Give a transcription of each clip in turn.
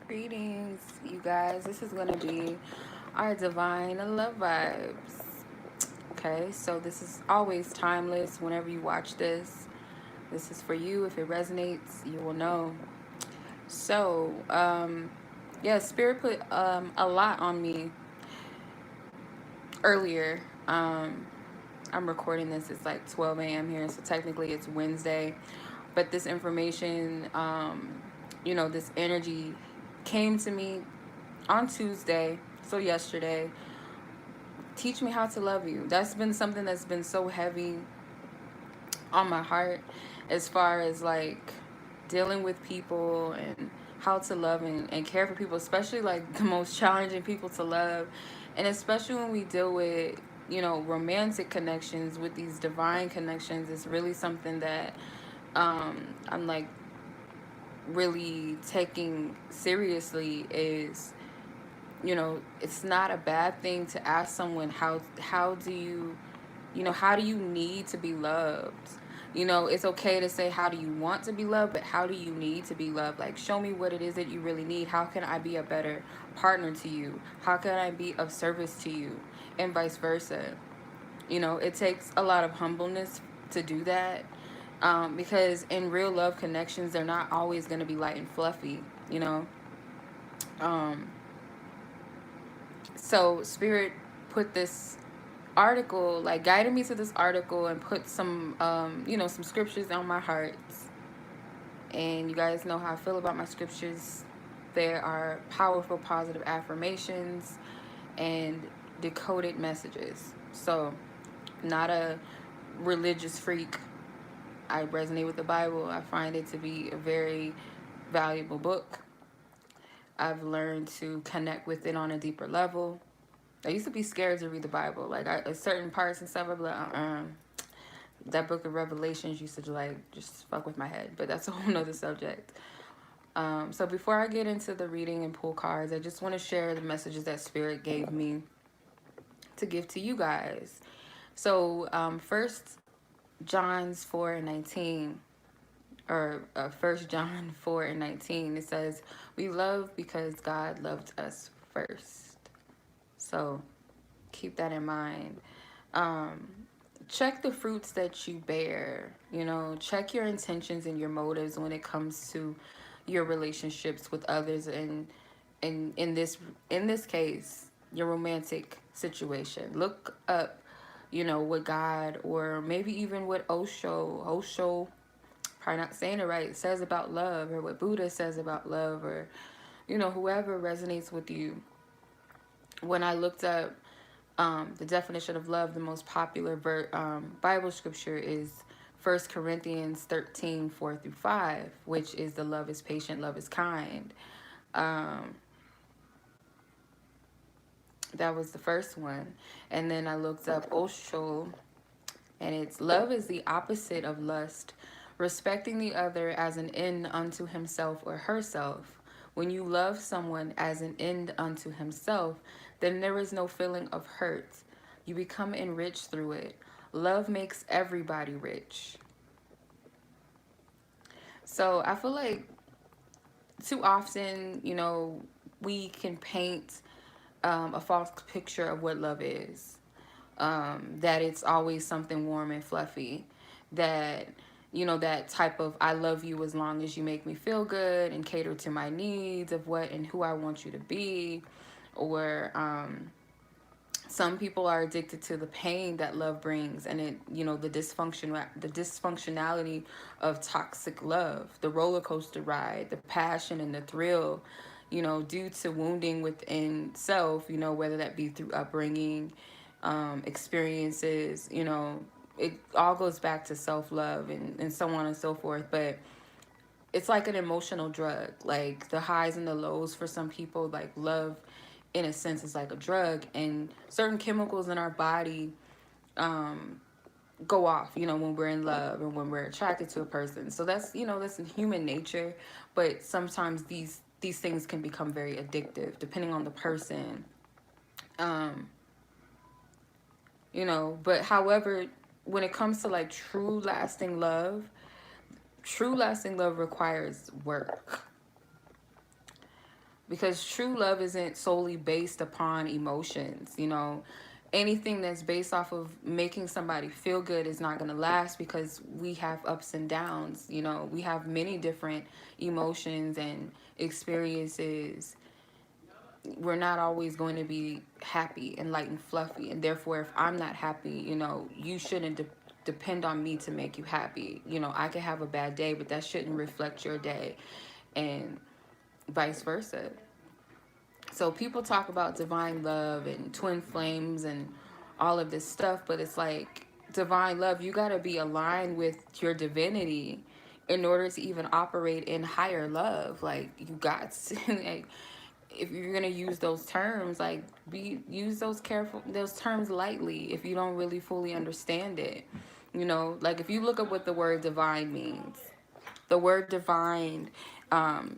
Greetings, you guys. This is going to be our divine love vibes. Okay, so this is always timeless whenever you watch this. This is for you. If it resonates, you will know. So, yeah, Spirit put a lot on me earlier. I'm recording this, it's like 12 a.m. here, so technically it's Wednesday. But this information, this energy came to me on Tuesday, so yesterday. Teach me how to love you. That's been something that's been so heavy on my heart as far as like dealing with people and how to love and care for people, especially like the most challenging people to love. And especially when we deal with, romantic connections with these divine connections, it's really something that I'm like really taking seriously is it's not a bad thing to ask someone how do you how do you need to be loved. It's okay to say how do you want to be loved, but how do you need to be loved? Like, show me what it is that you really need. How can I be a better partner to you? How can I be of service to you? And vice versa. It takes a lot of humbleness to do that, because in real love connections, they're not always going to be light and fluffy. um, so Spirit put this article, like guided me to this article and put some some scriptures on my heart. And you guys know how I feel about my scriptures. There are powerful positive affirmations and decoded messages. So, not a religious freak. I resonate with the Bible. I find it to be a very valuable book. I've learned to connect with it on a deeper level. I used to be scared to read the Bible. Like, certain parts and stuff, I'd be like, that book of Revelations used to like just fuck with my head. But that's a whole nother subject. So before I get into the reading and pull cards, I just want to share the messages that Spirit gave me to give to you guys. So first, John's 4:19, or 1 John 4:19, it says, "We love because God loved us first." So keep that in mind. Um, Check the fruits that you bear. Check your intentions and your motives when it comes to your relationships with others, and in this case, your romantic situation. Look up, what God, or maybe even what Osho, probably not saying it right, says about love, or what Buddha says about love, or whoever resonates with you. When I looked up the definition of love, the most popular Bible scripture is 1 Corinthians 13:4-5, which is the love is patient, love is kind. Um, that was the first one. And then I looked up Osho, and it's love is the opposite of lust, respecting the other as an end unto himself or herself. When you love someone as an end unto himself, then there is no feeling of hurt. You become enriched through it. Love makes everybody rich. So I feel like too often, we can paint a false picture of what love is. That it's always something warm and fluffy. That, that type of I love you as long as you make me feel good and cater to my needs of what and who I want you to be. Or some people are addicted to the pain that love brings, and it, the dysfunctionality of toxic love, the roller coaster ride, the passion and the thrill, due to wounding within self, whether that be through upbringing, experiences, it all goes back to self-love and so on and so forth. But it's like an emotional drug, like the highs and the lows for some people. Like, love in a sense is like a drug, and certain chemicals in our body go off, when we're in love and when we're attracted to a person. So that's in human nature. But sometimes these things can become very addictive depending on the person. um but however, when it comes to like true lasting love requires work. because true love isn't solely based upon emotions. You know, anything that's based off of making somebody feel good is not going to last, because we have ups and downs. You know, we have many different emotions and experiences. We're not always going to be happy and light and fluffy, and therefore if I'm not happy, you know, you shouldn't depend on me to make you happy. You know, I could have a bad day, but that shouldn't reflect your day, and vice versa. So people talk about divine love and twin flames and all of this stuff, but it's like divine love, you got to be aligned with your divinity in order to even operate in higher love. Like, you got to, like, if you're gonna use those terms, like, use those terms lightly if you don't really fully understand it. You know, like, if you look up what the word divine means, the word divine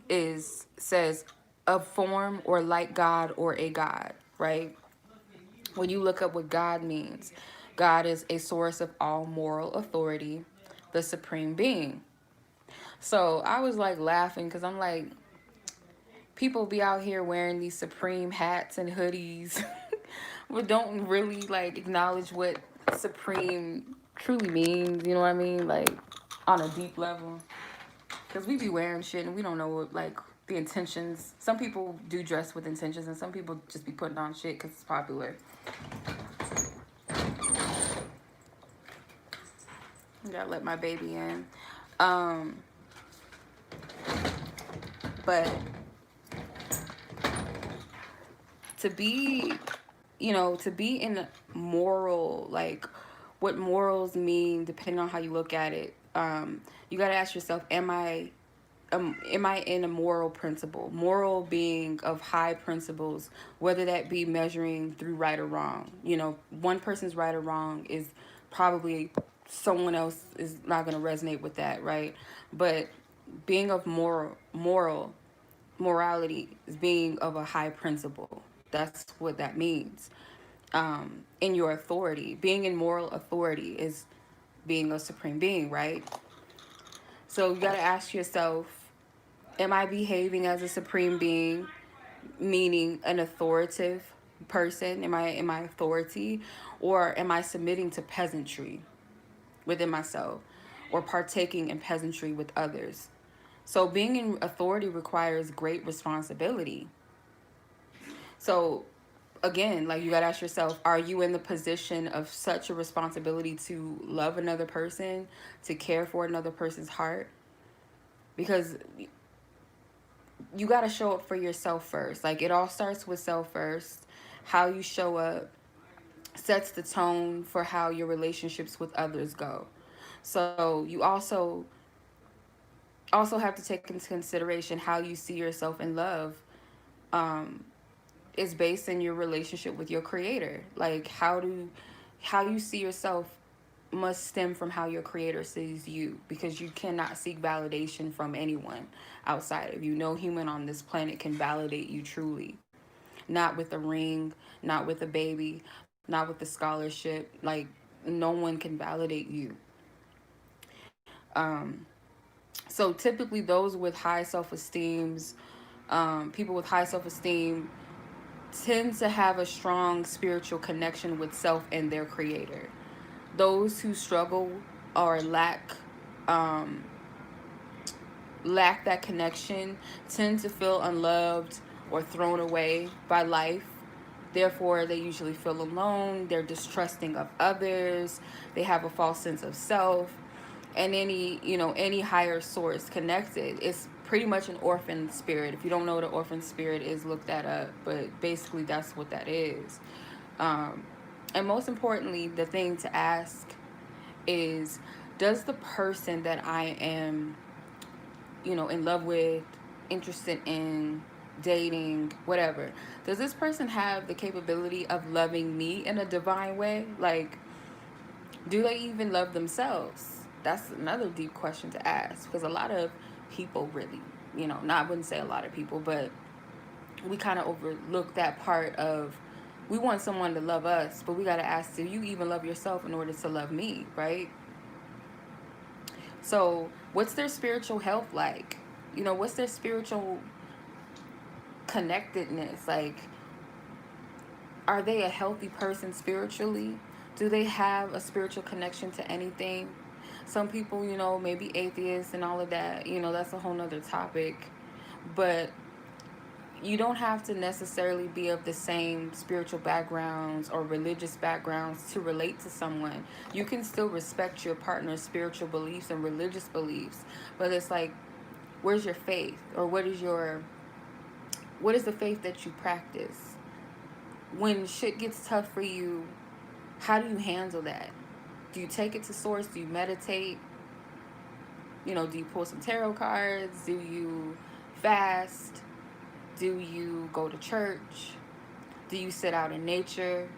is says a form or like God or a God, right? When you look up what God means, God is a source of all moral authority, the supreme being. So I was like laughing because I'm like, people be out here wearing these supreme hats and hoodies, but don't really like acknowledge what supreme truly means. You know what I mean? Like, on a deep level. Because we be wearing shit and we don't know what, like, the intentions. Some people do dress with intentions, and some people just be putting on shit because it's popular. I gotta let my baby in. But to be, you know, to be in moral, like, what morals mean, depending on how you look at it, you gotta ask yourself, am I in a moral principle? Moral being of high principles, whether that be measuring through right or wrong. You know, one person's right or wrong is probably, someone else is not going to resonate with that, right? But being of morality is being of a high principle. That's what that means. In your authority, being in moral authority is being a supreme being, right? So you got to ask yourself, am I behaving as a supreme being, meaning an authoritative person? Am I authority, or am I submitting to peasantry within myself, or partaking in peasantry with others? So being in authority requires great responsibility. So again, like, you got to ask yourself, are you in the position of such a responsibility to love another person, to care for another person's heart? Because you got to show up for yourself first. Like, it all starts with self first. How you show up sets the tone for how your relationships with others go. So you also have to take into consideration how you see yourself in love is based in your relationship with your creator. Like, how you see yourself must stem from how your creator sees you, because you cannot seek validation from anyone outside of you. No human on this planet can validate you truly. Not with a ring, not with a baby, not with a scholarship. Like, no one can validate you. So typically those with high self-esteems, people with high self-esteem tend to have a strong spiritual connection with self and their creator. Those who struggle or lack that connection tend to feel unloved or thrown away by life. Therefore, they usually feel alone. They're distrusting of others. They have a false sense of self. And any higher source connected, it's pretty much an orphan spirit. If you don't know what an orphan spirit is, look that up. But basically, that's what that is. And most importantly, the thing to ask is, does the person that I am, in love with, interested in, dating, whatever, does this person have the capability of loving me in a divine way? Like, do they even love themselves? That's another deep question to ask, because a lot of people really, not, I wouldn't say a lot of people, but we kind of overlook that part of, we want someone to love us, but we got to ask, do you even love yourself in order to love me, right? So what's their spiritual health like? What's their spiritual connectedness. Like, are they a healthy person spiritually? Do they have a spiritual connection to anything? Some people, you know, maybe atheists and all of that, you know, that's a whole nother topic. But you don't have to necessarily be of the same spiritual backgrounds or religious backgrounds to relate to someone. You can still respect your partner's spiritual beliefs and religious beliefs, but it's like, where's your faith? Or what is the faith that you practice? When shit gets tough for you, how do you handle that? Do you take it to source? Do you meditate? You know, do you pull some tarot cards? Do you fast? Do you go to church? Do you sit out in nature?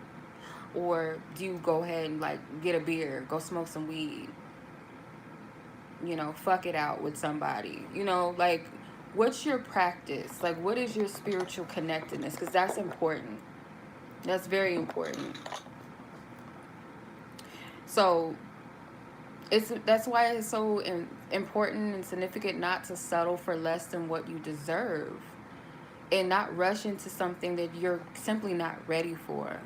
Or do you go ahead and like get a beer, go smoke some weed, you know, fuck it out with somebody? You know, like, what's your practice? Like, what is your spiritual connectedness? Because that's important. That's very important. So that's why it's so important and significant not to settle for less than what you deserve, and not rush into something that you're simply not ready for,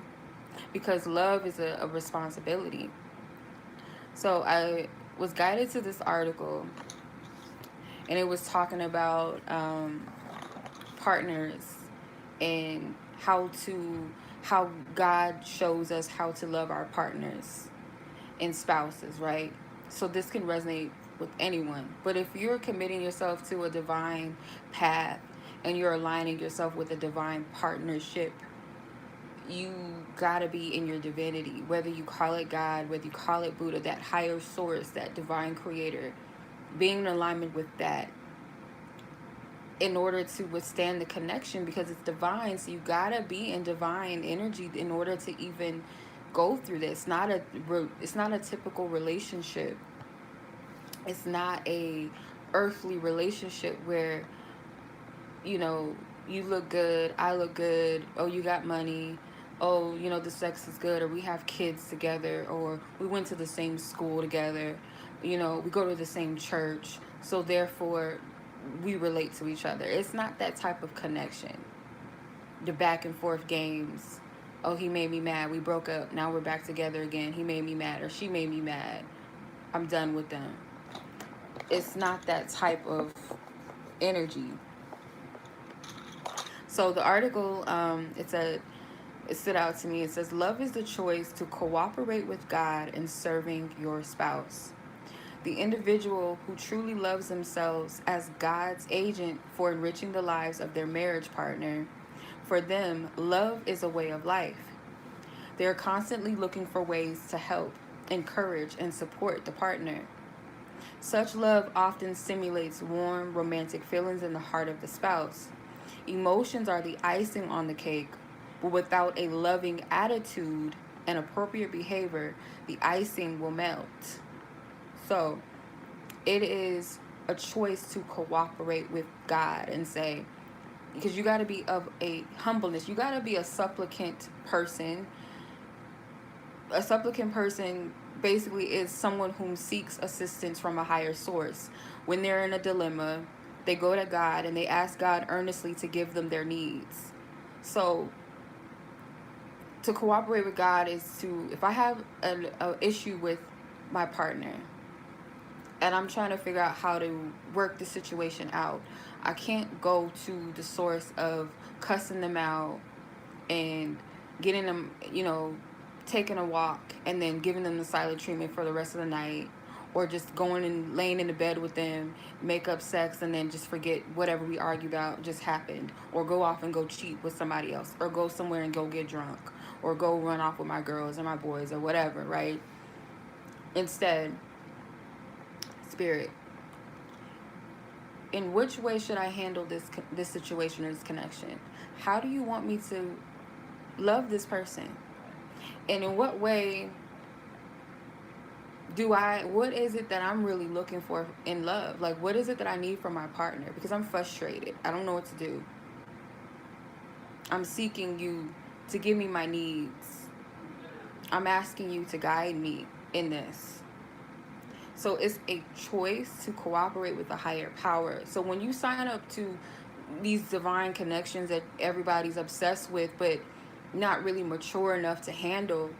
because love is a responsibility. So I was guided to this article, and it was talking about partners and how God shows us how to love our partners and spouses, right? So this can resonate with anyone. But if you're committing yourself to a divine path and you're aligning yourself with a divine partnership, you gotta be in your divinity, whether you call it God, whether you call it Buddha, that higher source, that divine creator, being in alignment with that in order to withstand the connection, because it's divine. So you gotta be in divine energy in order to even go through this. It's not a typical relationship. It's not a earthly relationship where, you know, you look good, I look good, oh, you got money, oh, you know, the sex is good, or we have kids together, or we went to the same school together, you know, we go to the same church, so therefore we relate to each other. It's not that type of connection. The back and forth games. Oh, he made me mad, we broke up, now we're back together again. He made me mad, or she made me mad, I'm done with them. It's not that type of energy. So the article, it stood out to me. It says, love is the choice to cooperate with God in serving your spouse. The individual who truly loves themselves as God's agent for enriching the lives of their marriage partner, for them, love is a way of life. They are constantly looking for ways to help, encourage, and support the partner. Such love often stimulates warm, romantic feelings in the heart of the spouse. Emotions are the icing on the cake, but without a loving attitude and appropriate behavior, the icing will melt. So, it is a choice to cooperate with God and say, because you got to be of a humbleness. You got to be a supplicant person. A supplicant person basically is someone who seeks assistance from a higher source. When they're in a dilemma, they go to God and they ask God earnestly to give them their needs. So to cooperate with God is to, if I have an issue with my partner and I'm trying to figure out how to work the situation out, I can't go to the source of cussing them out and getting them, you know, taking a walk and then giving them the silent treatment for the rest of the night, or just going and laying in the bed with them, make up sex, and then just forget whatever we argued about just happened, or go off and go cheat with somebody else, or go somewhere and go get drunk, or go run off with my girls and my boys, or whatever, right? Instead, Spirit, in which way should I handle this situation or this connection? How do you want me to love this person? And in what way what is it that I'm really looking for in love? Like, what is it that I need from my partner? Because I'm frustrated. I don't know what to do. I'm seeking you to give me my needs. I'm asking you to guide me in this. So it's a choice to cooperate with a higher power. So when you sign up to these divine connections that everybody's obsessed with, but not really mature enough to handle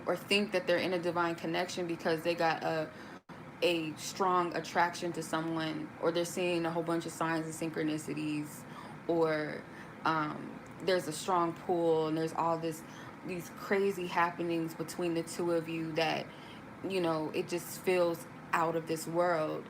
or think that they're in a divine connection because they got a strong attraction to someone, or they're seeing a whole bunch of signs and synchronicities, or um, there's a strong pull and there's all these crazy happenings between the two of you that, you know, it just feels out of this world.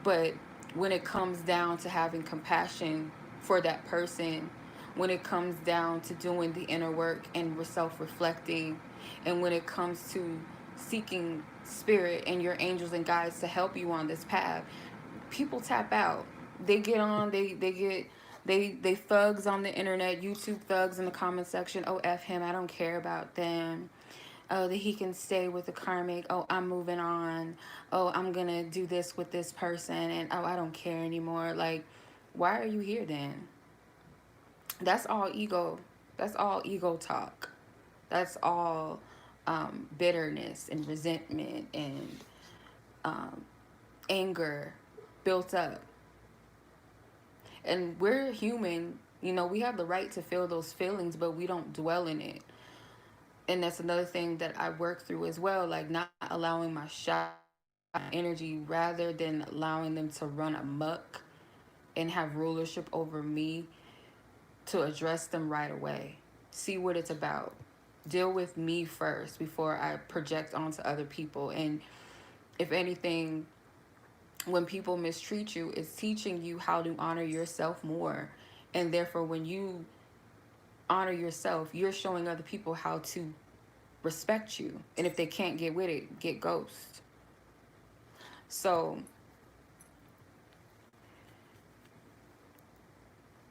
But when it comes down to having compassion for that person, when it comes down to doing the inner work and self-reflecting, and when it comes to seeking spirit and your angels and guides to help you on this path, people tap out. They get on, they get they thugs on the internet, YouTube thugs in the comment section. Oh, F him, I don't care about them. Oh, that he can stay with the karmic. Oh, I'm moving on. Oh, I'm gonna do this with this person, and oh, I don't care anymore. Like, why are you here then? That's all ego. That's all ego talk. That's all bitterness and resentment and um, anger built up. And we're human. You know, we have the right to feel those feelings, but we don't dwell in it. And that's another thing that I work through as well, like not allowing my energy, rather than allowing them to run amok and have rulership over me, to address them right away. See what it's about. Deal with me first before I project onto other people. And if anything, when people mistreat you, it's teaching you how to honor yourself more. And therefore, when you honor yourself, you're showing other people how to respect you. And if they can't get with it, get ghost. So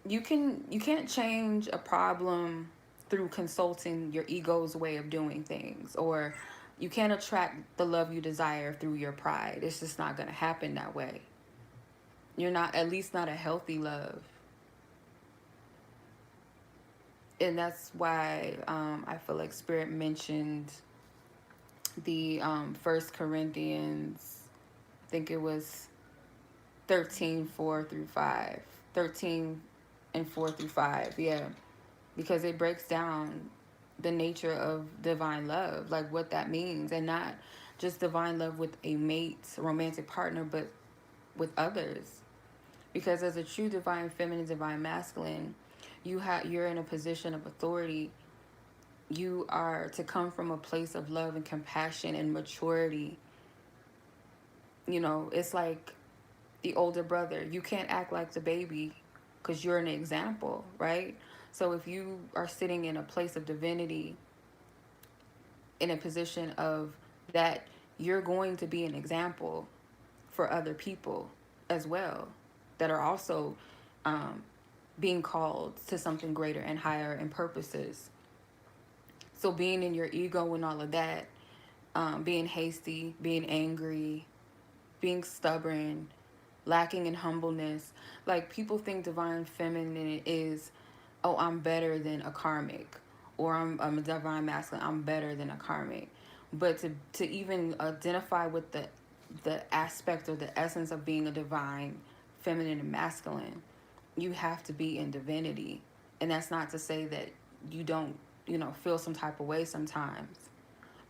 you can't change a problem through consulting your ego's way of doing things, or you can't attract the love you desire through your pride. It's just not going to happen that way. You're not, at least not a healthy love. And that's why I feel like Spirit mentioned the 1 Corinthians, I think it was 13:4 through 5, 13 and 4 through 5, yeah, because it breaks down the nature of divine love, like what that means, and not just divine love with a mate, romantic partner, but with others. Because as a true divine feminine, divine masculine, you're in a position of authority. You are to come from a place of love and compassion and maturity. You know, it's like the older brother. You can't act like the baby because you're an example, right? So if you are sitting in a place of divinity, in a position of that, you're going to be an example for other people as well, that are also um, being called to something greater and higher and purposes. So being in your ego and all of that, being hasty, being angry, being stubborn, lacking in humbleness. Like, people think divine feminine is, oh, I'm better than a karmic, or I'm a divine masculine, I'm better than a karmic. But to even identify with the aspect or the essence of being a divine feminine and masculine, you have to be in divinity. And that's not to say that you don't, you know, feel some type of way sometimes,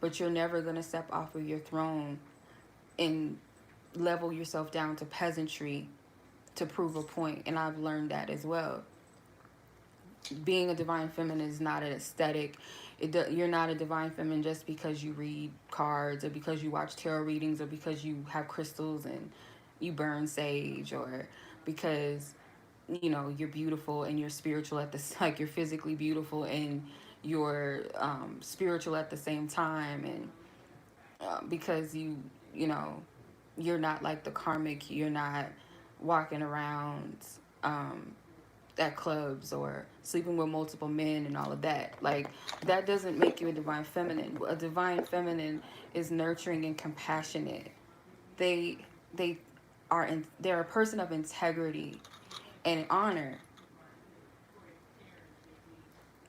but you're never going to step off of your throne and level yourself down to peasantry to prove a point. And I've learned that as well. Being a divine feminine is not an aesthetic. You're not a divine feminine just because you read cards, or because you watch tarot readings, or because you have crystals and you burn sage, or because, you know, you're beautiful and you're spiritual at this, like, you're physically beautiful and you're spiritual at the same time. And because you know, you're not like the karmic, you're not walking around um, at clubs or sleeping with multiple men and all of that. Like, that doesn't make you a divine feminine. A divine feminine is nurturing and compassionate. They they they're a person of integrity and honor.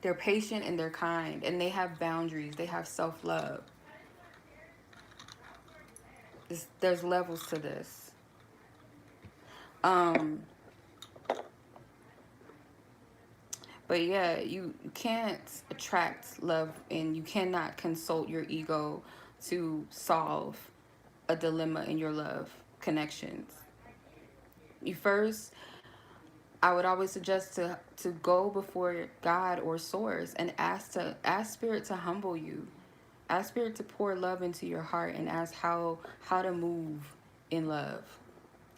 They're patient and they're kind, and they have boundaries. They have self-love. There's levels to this. Um, but yeah, you can't attract love, and you cannot consult your ego to solve a dilemma in your love connections. You first, I would always suggest to go before God or source and ask spirit to humble you. Ask spirit to pour love into your heart, and ask how to move in love.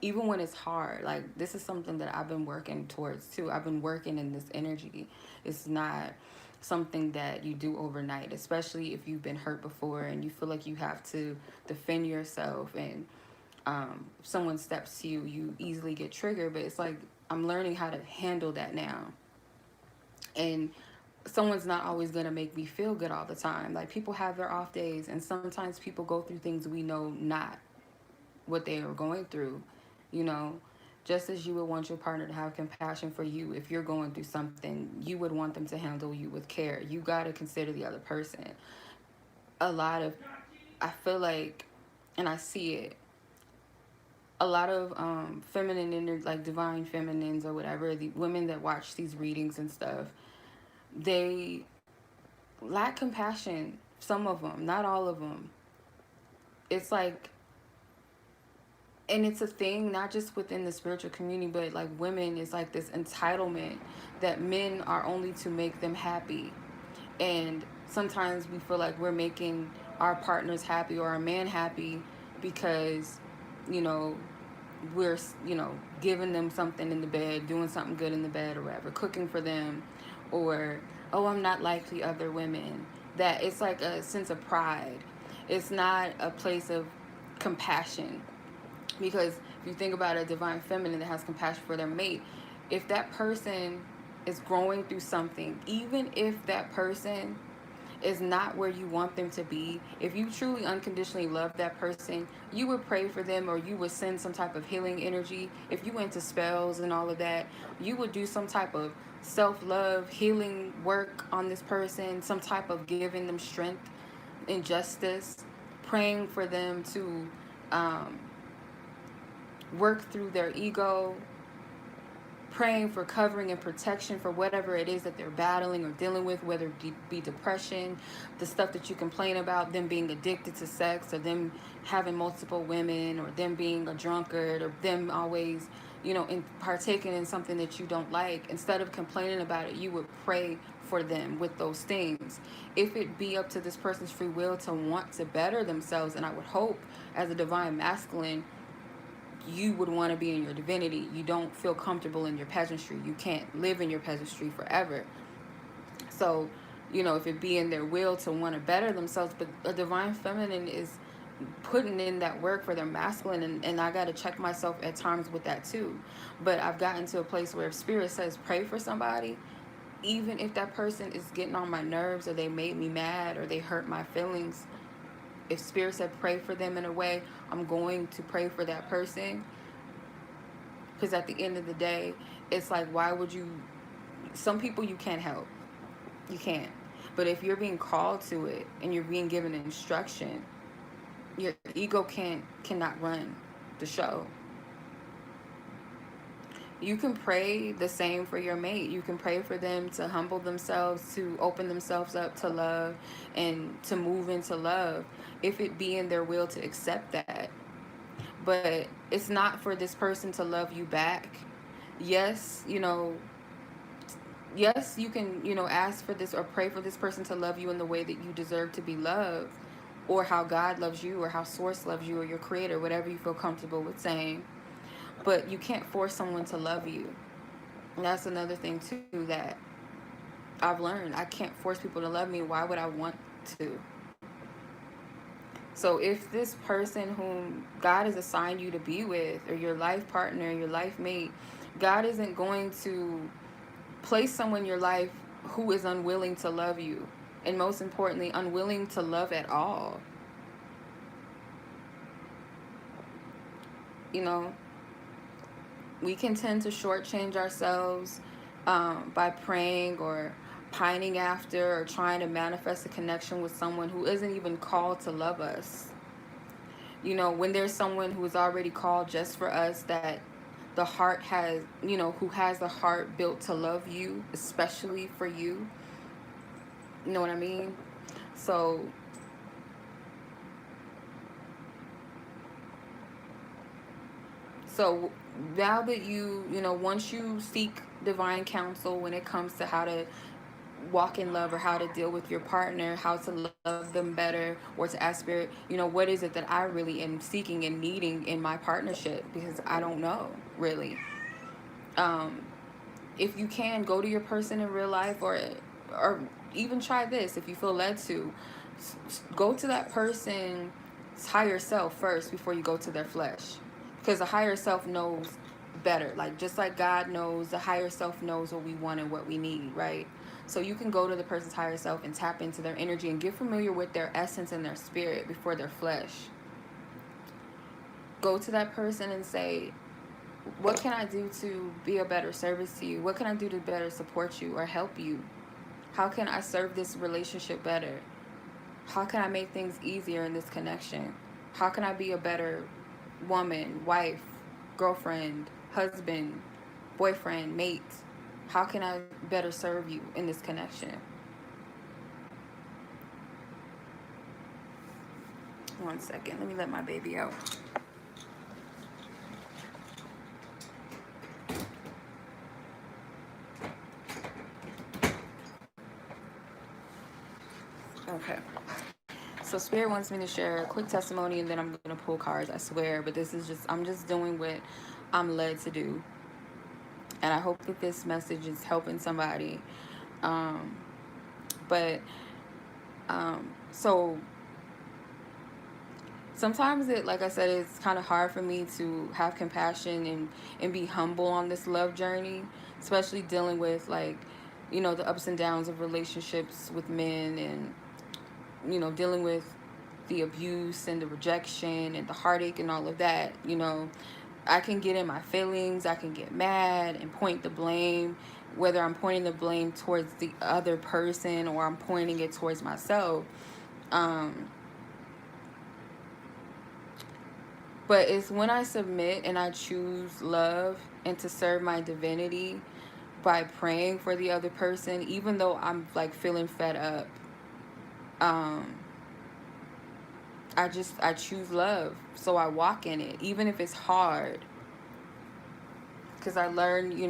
Even when it's hard, like, this is something that I've been working towards too. I've been working in this energy. It's not something that you do overnight, especially if you've been hurt before and you feel like you have to defend yourself, and if someone steps to you, you easily get triggered. But it's like, I'm learning how to handle that now. And someone's not always going to make me feel good all the time. Like, people have their off days, and sometimes people go through things we know not what they are going through, you know. Just as you would want your partner to have compassion for you, if you're going through something, you would want them to handle you with care. You got to consider the other person. A lot of, I feel like, and I see it, a lot of feminine energy, like divine feminines or whatever, the women that watch these readings and stuff, they lack compassion. Some of them, not all of them. It's like, and it's a thing not just within the spiritual community, but like women, is like this entitlement that men are only to make them happy. And sometimes we feel like we're making our partners happy or our man happy because, you know, we're, you know, giving them something in the bed, doing something good in the bed or whatever, cooking for them, or, oh, I'm not like the other women. That it's like a sense of pride. It's not a place of compassion. Because if you think about a divine feminine that has compassion for their mate, if that person is growing through something, even if that person is not where you want them to be, if you truly unconditionally love that person, you would pray for them, or you would send some type of healing energy. If you went to spells and all of that, you would do some type of self-love healing work on this person, some type of giving them strength and justice, praying for them to um, work through their ego, praying for covering and protection for whatever it is that they're battling or dealing with, whether it be depression, the stuff that you complain about, them being addicted to sex, or them having multiple women, or them being a drunkard, or them always, you know, partaking in something that you don't like. Instead of complaining about it, you would pray for them with those things. If it be up to this person's free will to want to better themselves, and I would hope as a divine masculine, you would want to be in your divinity. You don't feel comfortable in your peasantry. You can't live in your peasantry forever. So, you know, if it be in their will to want to better themselves, but a divine feminine is putting in that work for their masculine, and I got to check myself at times with that too. But I've gotten to a place where if spirit says pray for somebody, even if that person is getting on my nerves, or they made me mad, or they hurt my feelings, if spirit said pray for them in a way, I'm going to pray for that person. Because at the end of the day, it's like, why would you, some people you can't help, you can't. But if you're being called to it and you're being given instruction, your ego cannot run the show. You can pray the same for your mate. You can pray for them to humble themselves, to open themselves up to love, and to move into love, if it be in their will to accept that. But it's not for this person to love you back. Yes, you know, yes, you can, you know, ask for this or pray for this person to love you in the way that you deserve to be loved, or how God loves you, or how source loves you, or your creator, whatever you feel comfortable with saying. But you can't force someone to love you. And that's another thing too that I've learned. I can't force people to love me. Why would I want to? So if this person whom God has assigned you to be with, or your life partner, your life mate, God isn't going to place someone in your life who is unwilling to love you. And most importantly, unwilling to love at all. You know, we can tend to shortchange ourselves by praying or pining after, or trying to manifest a connection with someone who isn't even called to love us. You know, when there's someone who is already called just for us, that the heart has, who has the heart built to love you, especially for you. You know what I mean? So so now that once you seek divine counsel when it comes to how to walk in love or how to deal with your partner, how to love them better, or to ask spirit, what is it that I really am seeking and needing in my partnership, because I don't know really. Um, if you can go to your person in real life, or even try this if you feel led to, go to that person's higher self first before you go to their flesh, because the higher self knows better. Like, just like God knows, the higher self knows what we want and what we need, right? So you can go to the person's higher self and tap into their energy and get familiar with their essence and their spirit before their flesh. Go to that person and say, what can I do to be a better service to you? What can I do to better support you or help you? How can I serve this relationship better? How can I make things easier in this connection? How can I be a better woman, wife, girlfriend, husband, boyfriend, mate? How can I better serve you in this connection? One second, let me let my baby out. Okay. So Spirit wants me to share a quick testimony, and then I'm gonna pull cards, I swear. But I'm just doing what I'm led to do, and I hope that this message is helping somebody. Um, but so sometimes like I said, it's kind of hard for me to have compassion and be humble on this love journey, especially dealing with, like, the ups and downs of relationships with men, and dealing with the abuse and the rejection and the heartache and all of that. I can get in my feelings, I can get mad and point the blame, whether I'm pointing the blame towards the other person or I'm pointing it towards myself. Um, but it's when I submit and I choose love and to serve my divinity by praying for the other person, even though I'm like feeling fed up. Um, I choose love, so I walk in it, even if it's hard. Because I learned,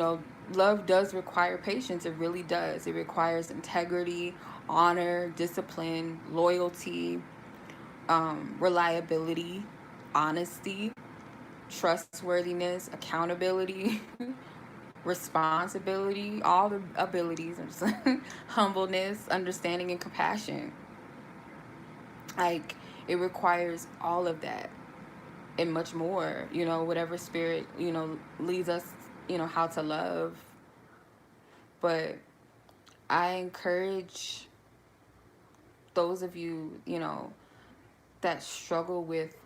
love does require patience. It really does. It requires integrity, honor, discipline, loyalty, reliability, honesty, trustworthiness, accountability, responsibility, all the abilities, humbleness, understanding, and compassion. Like, it requires all of that and much more, whatever spirit, leads us, how to love. But I encourage those of you, that struggle with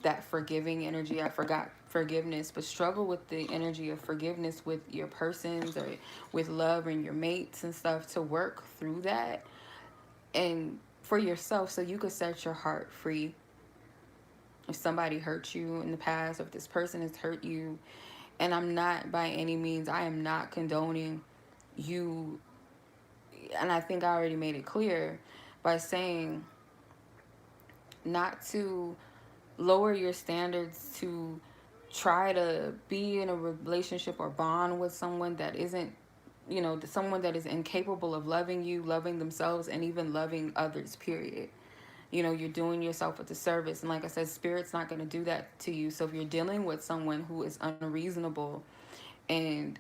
that forgiving energy. I forgot forgiveness, but struggle with the energy of forgiveness with your persons or with love and your mates and stuff, to work through that and for yourself, so you could set your heart free. If somebody hurt you in the past, if this person has hurt you, and I'm not, by any means, I am not condoning you, and I think I already made it clear by saying not to lower your standards to try to be in a relationship or bond with someone that isn't, someone that is incapable of loving you, loving themselves, and even loving others, period. You're doing yourself a disservice. And like I said, spirit's not going to do that to you. So if you're dealing with someone who is unreasonable and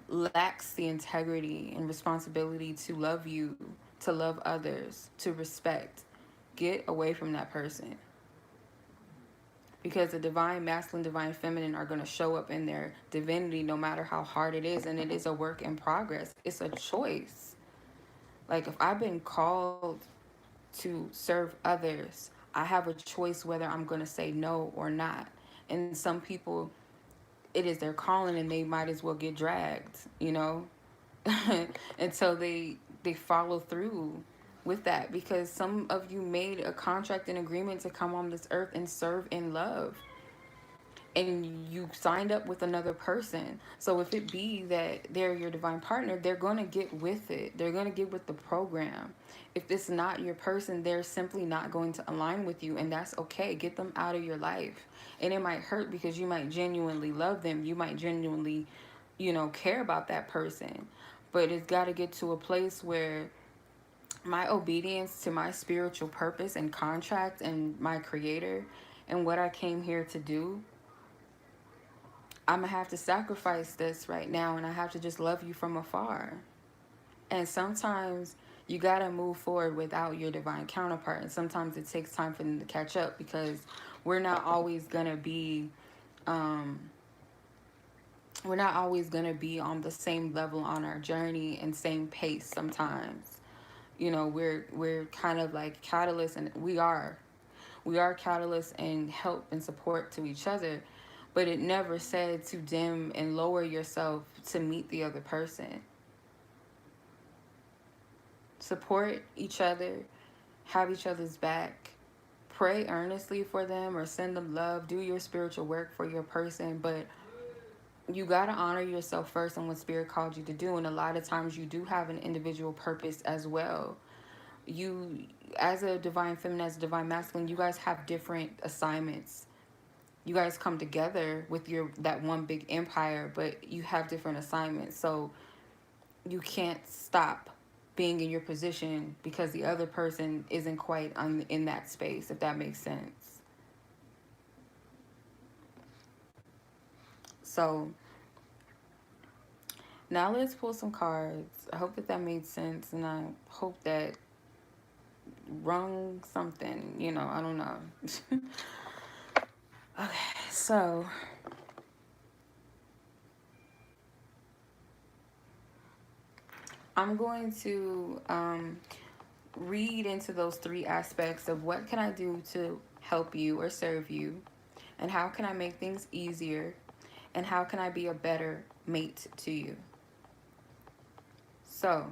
lacks the integrity and responsibility to love you, to love others, to respect, get away from that person. Because the divine masculine, divine feminine are going to show up in their divinity no matter how hard it is. And it is a work in progress. It's a choice. Like, if I've been called to serve others, I have a choice whether I'm going to say no or not. And some people, it is their calling and they might as well get dragged, until they follow through with that, because some of you made a contract and agreement to come on this earth and serve in love. and you signed up with another person. So if it be that they're your divine partner, they're going to get with it. They're going to get with the program. If it's not your person, they're simply not going to align with you, and that's okay. Get them out of your life. And it might hurt because you might genuinely love them. You might genuinely, care about that person. But it's got to get to a place where my obedience to my spiritual purpose and contract and my creator and what I came here to do, I'm gonna have to sacrifice this right now, and I have to just love you from afar. And sometimes you gotta move forward without your divine counterpart, and sometimes it takes time for them to catch up, because we're not always gonna be um we're not always gonna be on the same level on our journey and same pace. Sometimes, we're kind of like catalysts, and we are catalysts and help and support to each other, but it never said to dim and lower yourself to meet the other person. Support each other, have each other's back, pray earnestly for them or send them love, do your spiritual work for your person, but you got to honor yourself first and what spirit called you to do. And a lot of times you do have an individual purpose as well. You, as a divine feminine, as a divine masculine, you guys have different assignments. You guys come together with that one big empire, but you have different assignments. So you can't stop being in your position because the other person isn't quite in that space, if that makes sense. So now let's pull some cards. I hope that made sense, and I hope that rung something, I don't know. Okay, so I'm going to read into those three aspects of what can I do to help you or serve you, and how can I make things easier, and how can I be a better mate to you. So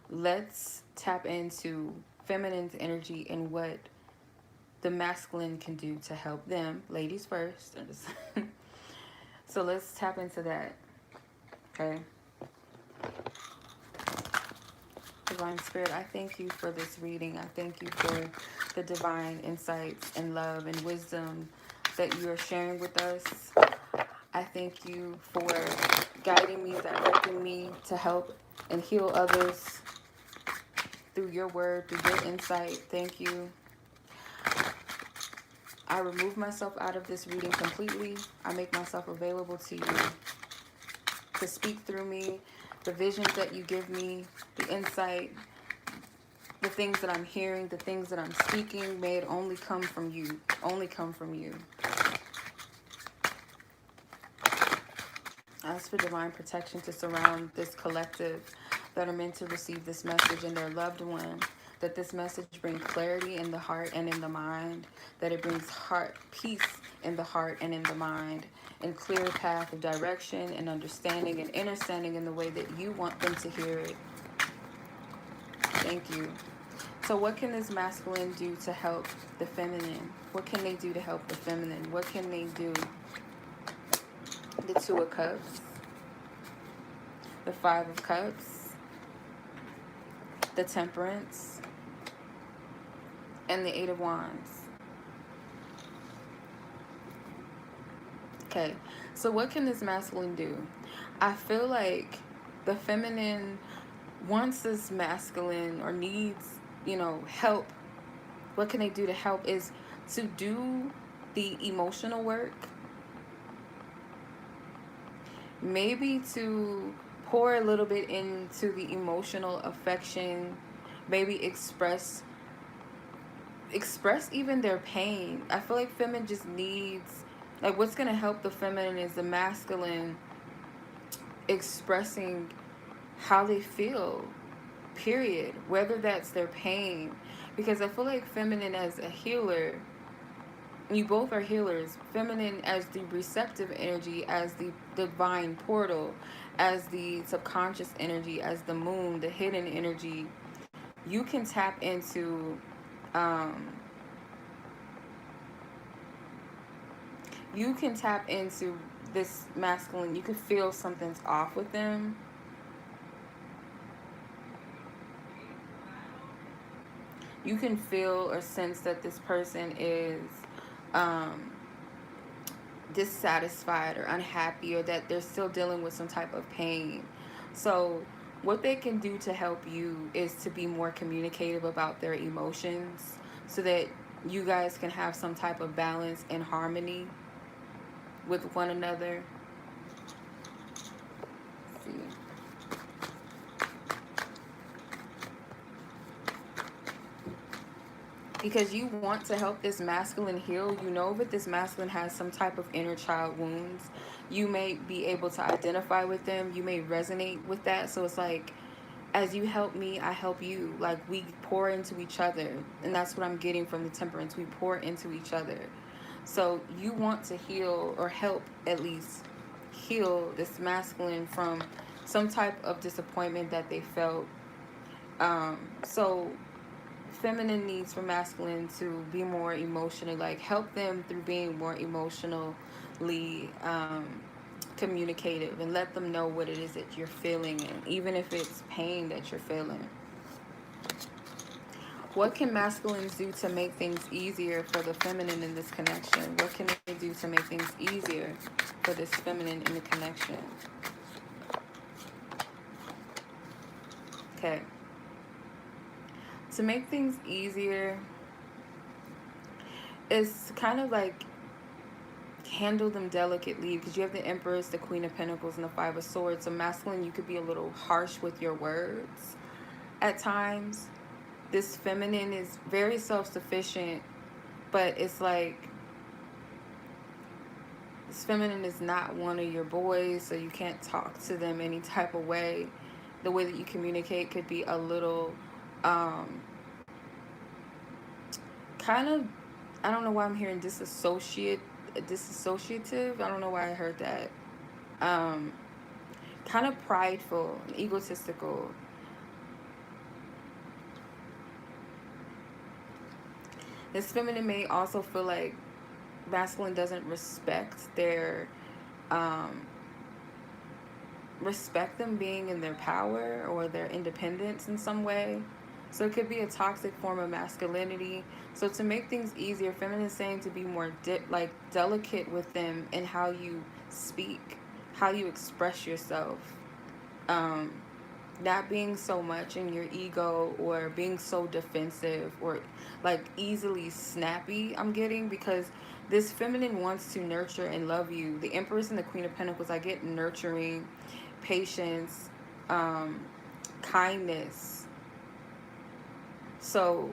let's tap into feminine's energy and what the masculine can do to help them. Ladies first. So let's tap into that. Okay. Divine Spirit, I thank you for this reading. I thank you for the divine insights and love and wisdom that you are sharing with us. I thank you for guiding me, directing me to help and heal others through your word, through your insight. Thank you. I remove myself out of this reading completely. I make myself available to you to speak through me, the visions that you give me, the insight, the things that I'm hearing, the things that I'm speaking. May it only come from you. Only come from you. I ask for divine protection to surround this collective that are meant to receive this message and their loved one. That this message brings clarity in the heart and in the mind. That it brings peace in the heart and in the mind. And clear path of direction and understanding and understanding in the way that you want them to hear it. Thank you. So what can this masculine do to help the feminine? What can they do to help the feminine? What can they do? The Two of Cups, the Five of Cups, the Temperance, and the Eight of Wands. Okay, so what can this masculine do? I feel like the feminine wants this masculine or needs, help. What can they do to help is to do the emotional work. Maybe to pour a little bit into the emotional affection. Maybe express even their pain. I feel like feminine just needs, like, what's going to help the feminine is the masculine expressing how they feel, period. Whether that's their pain. Because I feel like feminine as a healer, you both are healers. Feminine as the receptive energy, as the divine portal, as the subconscious energy, as the moon, the hidden energy. You can tap into you can tap into this masculine. You can feel something's off with them. You can feel or sense that this person is um, dissatisfied or unhappy, or that they're still dealing with some type of pain. So what they can do to help you is to be more communicative about their emotions, so that you guys can have some type of balance and harmony with one another. Let's see. Because you want to help this masculine heal. You know that this masculine has some type of inner child wounds. You may be able to identify with them. You may resonate with that. So it's like, as you help me, I help you. Like, we pour into each other. And that's what I'm getting from the temperance. We pour into each other. So you want to heal, or help at least heal this masculine from some type of disappointment that they felt. So feminine needs for masculine to be more emotional, like help them through being more emotionally communicative, and let them know what it is that you're feeling, and even if it's pain that you're feeling. What can masculines do to make things easier for the feminine in this connection? What can they do to make things easier for this feminine in the connection? Okay. To make things easier, it's kind of like handle them delicately, because you have the Empress, the Queen of Pentacles, and the Five of Swords. So masculine, you could be a little harsh with your words at times. This feminine is very self-sufficient, but it's like this feminine is not one of your boys, so you can't talk to them any type of way. The way that you communicate could be a little um, kind of, I don't know why I'm hearing disassociative. I don't know why I heard that. Um, Kind of prideful and egotistical. This feminine may also feel like masculine doesn't um, respect them being in their power or their independence in some way. So it could be a toxic form of masculinity. So to make things easier, feminine is saying to be more delicate with them in how you speak, how you express yourself. Um, Not being so much in your ego, or being so defensive, or like easily snappy, I'm getting, because this feminine wants to nurture and love you. The Empress and the Queen of Pentacles, I get nurturing, patience, um, kindness. So,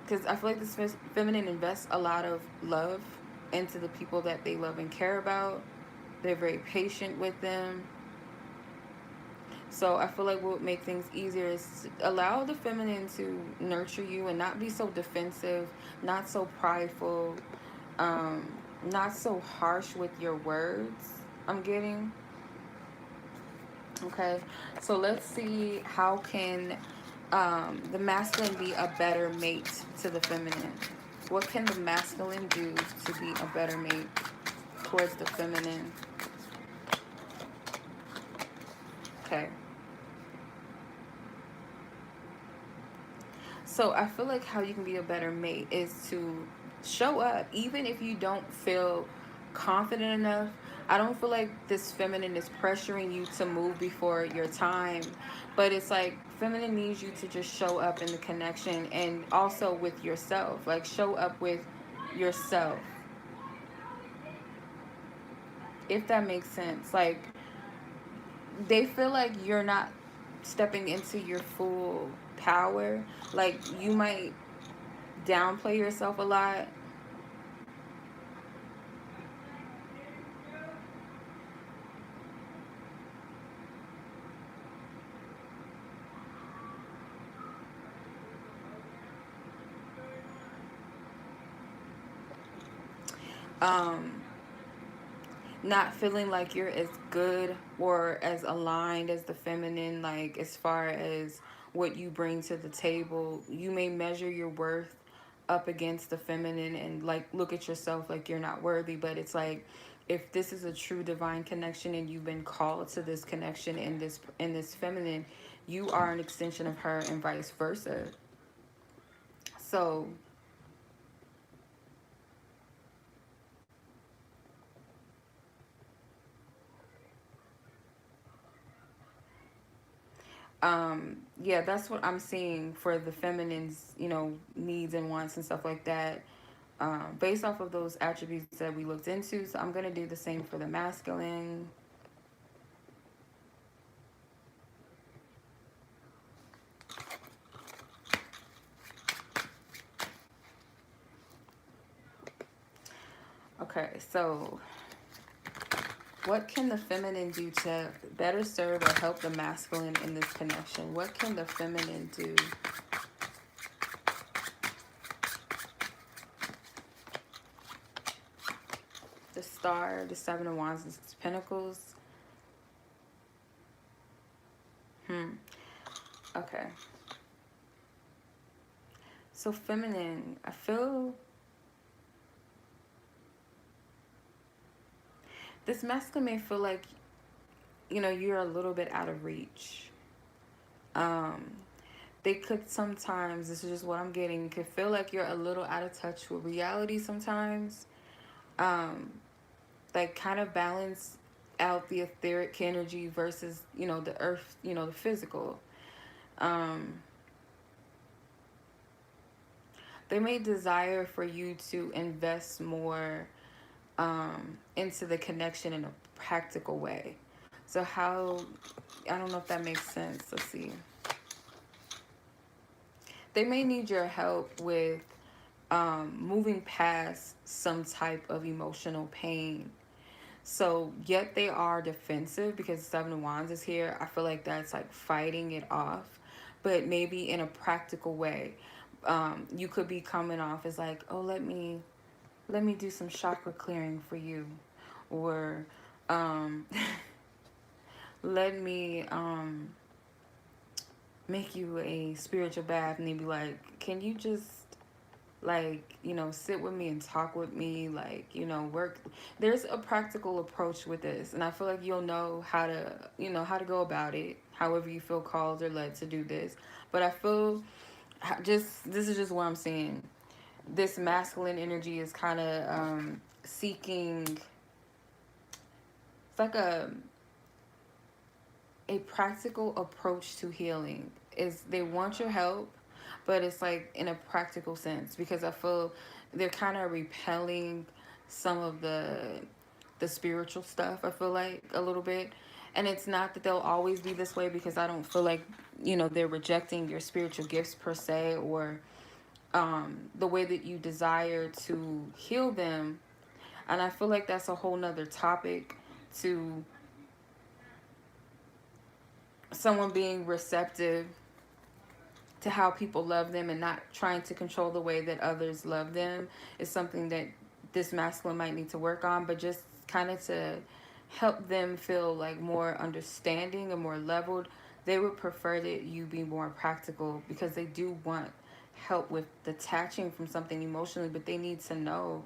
because I feel like this feminine invests a lot of love into the people that they love and care about. They're very patient with them. So I feel like what would make things easier is to allow the feminine to nurture you, and not be so defensive, not so prideful, um, not so harsh with your words. I'm getting. Okay, so let's see, how can the masculine be a better mate to the feminine? What can the masculine do to be a better mate towards the feminine? Okay. So I feel like how you can be a better mate is to show up, even if you don't feel confident enough. I don't feel like this feminine is pressuring you to move before your time, but it's like feminine needs you to just show up in the connection, and also with yourself. Like, show up with yourself, if that makes sense. Like, they feel like you're not stepping into your full power. Like, you might downplay yourself a lot. um Not feeling like you're as good or as aligned as the feminine, like as far as what you bring to the table. You may measure your worth up against the feminine and like look at yourself like you're not worthy. But it's like, if this is a true divine connection and you've been called to this connection in this feminine, you are an extension of her and vice versa. So yeah, that's what I'm seeing for the feminine's, needs and wants and stuff like that, based off of those attributes that we looked into. So I'm going to do the same for the masculine. Okay, so what can the feminine do to better serve or help the masculine in this connection? What can the feminine do? The Star, the Seven of Wands, and Six of Pentacles. Okay. So feminine, I feel this masculine may feel like, you're a little bit out of reach. Um, they could sometimes, this is just what I'm getting, could feel like you're a little out of touch with reality sometimes. Um, like kind of balance out the etheric energy versus, the earth, the physical. Um, they may desire for you to invest more into the connection in a practical way. So how, I don't know if that makes sense. Let's see. They may need your help with moving past some type of emotional pain. So yet they are defensive because Seven of Wands is here. I feel like that's like fighting it off, but maybe in a practical way. You could be coming off as like, oh, let me do some chakra clearing for you, or um, let me make you a spiritual bath, and they'd be like, can you just like, sit with me and talk with me, like, work. There's a practical approach with this, and I feel like you'll know how to, how to go about it however you feel called or led to do this. But I feel just, this is just what I'm seeing. This masculine energy is kind of seeking, it's like a practical approach to healing. Is they want your help, but it's like in a practical sense, because I feel they're kind of repelling some of the spiritual stuff, I feel like, a little bit. And it's not that they'll always be this way, because I don't feel like, they're rejecting your spiritual gifts per se, or the way that you desire to heal them. And I feel like that's a whole nother topic, to someone being receptive to how people love them and not trying to control the way that others love them is something that this masculine might need to work on. But just kind of to help them feel like more understanding and more leveled, they would prefer that you be more practical, because they do want help with detaching from something emotionally, but they need to know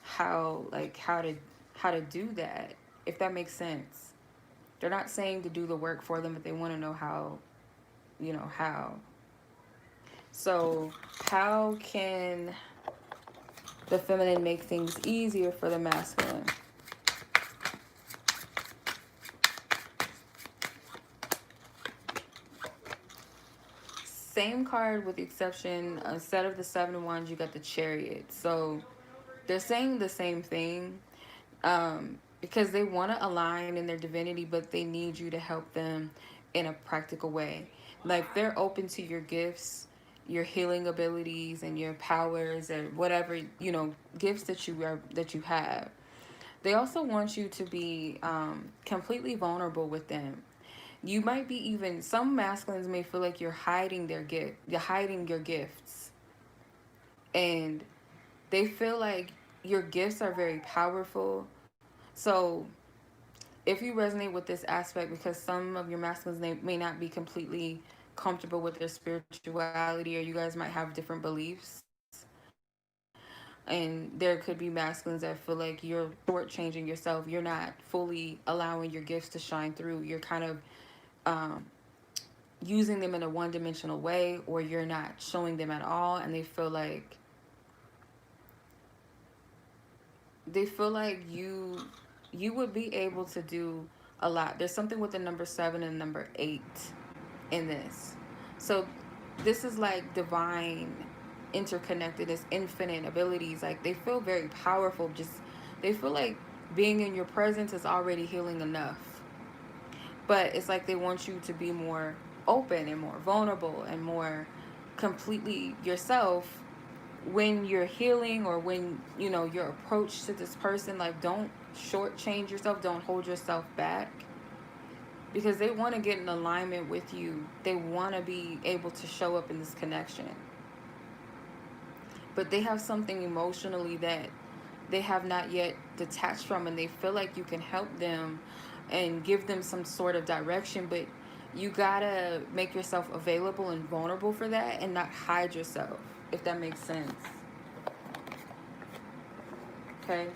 how to do that, if that makes sense. They're not saying to do the work for them, but they want to know how. So how can the feminine make things easier for the masculine? Same card, with the exception, instead of the Seven of Wands, you got the Chariot. So they're saying the same thing, because they want to align in their divinity, but they need you to help them in a practical way. Like, they're open to your gifts, your healing abilities, and your powers, or whatever, gifts that you have. They also want you to be completely vulnerable with them. You might be, even some masculines may feel like you're hiding your gifts, and they feel like your gifts are very powerful. So if you resonate with this aspect, because some of your masculines may not be completely comfortable with their spirituality, or you guys might have different beliefs, And there could be masculines that feel like you're shortchanging yourself. You're not fully allowing your gifts to shine through. You're kind of um, using them in a one-dimensional way, or you're not showing them at all, and they feel like you would be able to do a lot. There's something with the number 7 and number 8 in this. So this is like divine interconnectedness, infinite abilities. Like, they feel very powerful. Just, they feel like being in your presence is already healing enough. But it's like they want you to be more open and more vulnerable and more completely yourself when you're healing, or when, you know, your approach to this person. Like, don't shortchange yourself. Don't hold yourself back, because they want to get in alignment with you. They want to be able to show up in this connection. But they have something emotionally that they have not yet detached from, and they feel like you can help them and give them some sort of direction. But you gotta make yourself available and vulnerable for that, and not hide yourself, if that makes sense. Okay?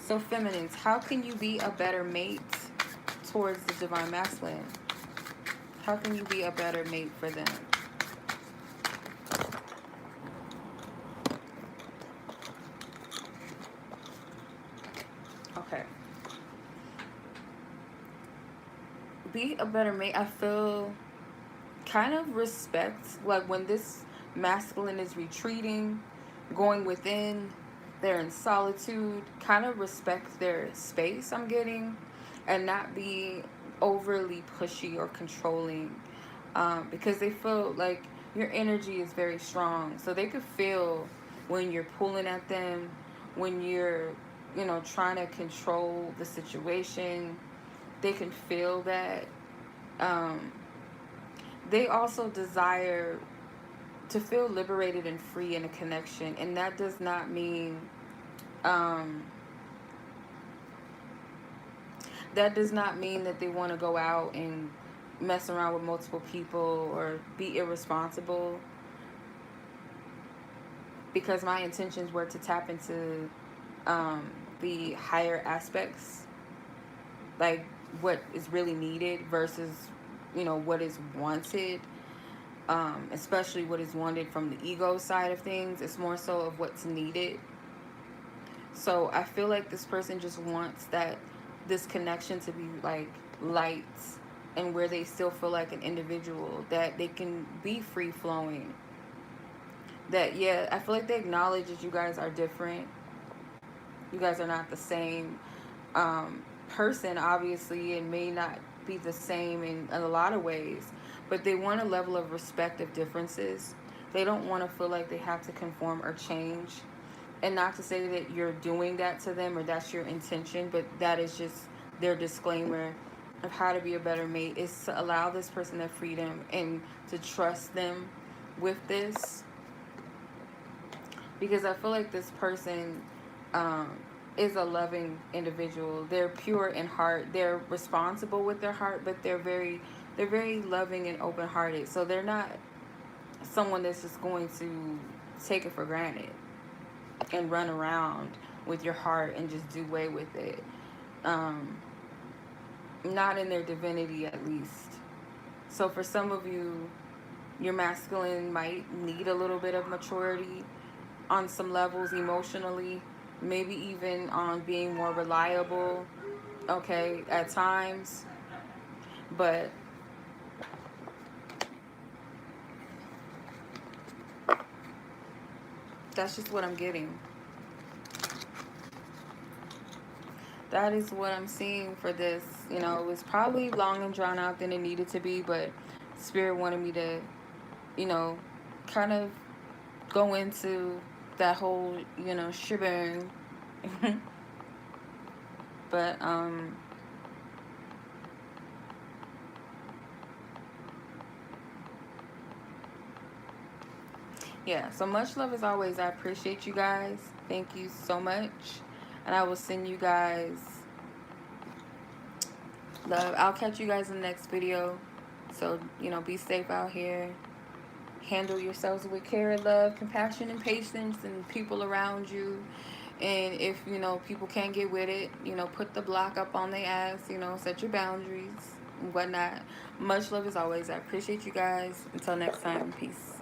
So feminines, how can you be a better mate towards the divine masculine? How can you be a better mate for them? Okay. Be a better mate. I feel kind of respect, like when this masculine is retreating, going within, they're in solitude, kind of respect their space, I'm getting, and not be overly pushy or controlling, because they feel like your energy is very strong. So they could feel when you're pulling at them, when you're, you know, trying to control the situation. They can feel that. Um, they also desire to feel liberated and free in a connection, and that does not mean um, that they want to go out and mess around with multiple people or be irresponsible, because my intentions were to tap into um, the higher aspects, like what is really needed versus, you know, what is wanted. Especially what is wanted from the ego side of things. It's more so of what's needed. So I feel like this person just wants this connection to be like light, and where they still feel like an individual, that they can be free flowing. That, yeah, I feel like they acknowledge that you guys are different. You guys are not the same person, obviously, and may not be the same in a lot of ways, but they want a level of respect of differences. They don't want to feel like they have to conform or change. And not to say that you're doing that to them or that's your intention, but that is just their disclaimer of how to be a better mate, is to allow this person their freedom and to trust them with this. Because I feel like this person is a loving individual. They're pure in heart. They're responsible with their heart, but they're very loving and open-hearted. So they're not someone that's just going to take it for granted and run around with your heart and just do away with it. Not in their divinity, at least. So for some of you, your masculine might need a little bit of maturity on some levels emotionally, maybe even on being more reliable, okay, at times. But that's just what I'm getting. That is what I'm seeing for this. You know, it was probably long and drawn out than it needed to be, but Spirit wanted me to, you know, kind of go into that whole, you know, shebang. But yeah, so much love as always. I appreciate you guys. Thank you so much. And I will send you guys love. I'll catch you guys in the next video. So, you know, be safe out here. Handle yourselves with care, love, compassion, and patience, and people around you. And if people can't get with it, put the block up on their ass. Set your boundaries and whatnot. Much love as always. I appreciate you guys. Until next time, peace.